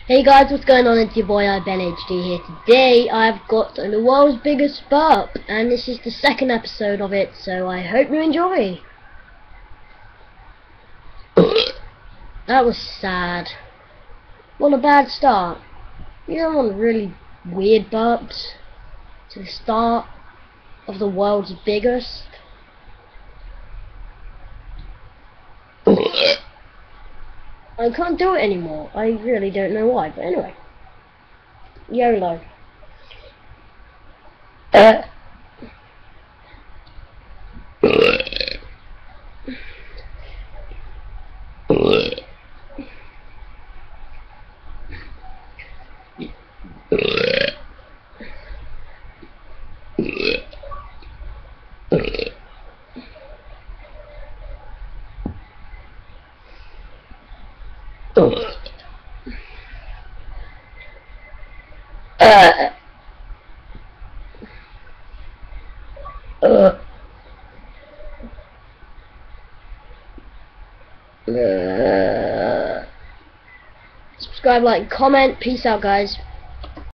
Hey guys, what's going on? It's your boy BenHD here. Today I've got the world's biggest burp, and this is the second episode of it, so I hope you enjoy. That was sad. What a bad start. You don't want really weird burps to the start of the world's biggest. I can't do it anymore. I really don't know why, but anyway. YOLO. Subscribe, like, comment. Peace out, guys.